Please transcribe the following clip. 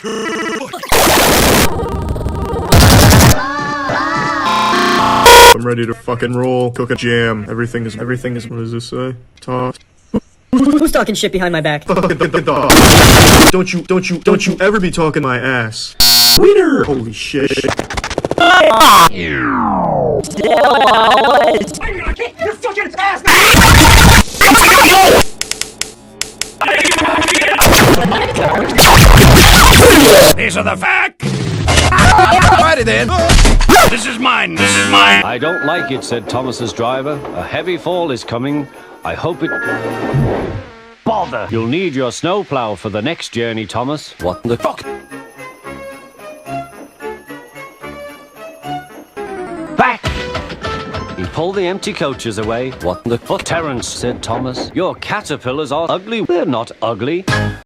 I'm ready to fucking roll. Cook a jam. Everything is, what does this say? Talk. Who's talking shit behind my back? Don't you ever be talking my ass. Wiener! Holy shit. I'm gonna kick your fucking ass! These are the facts! Alrighty then. This is mine. I don't like it, said Thomas's driver. A heavy fall is coming. I hope it... Bother! You'll need your snowplow for the next journey, Thomas. What the fuck? Back! He pulled the empty coaches away. What the fuck? Terence, said Thomas. Your caterpillars are ugly. They're not ugly.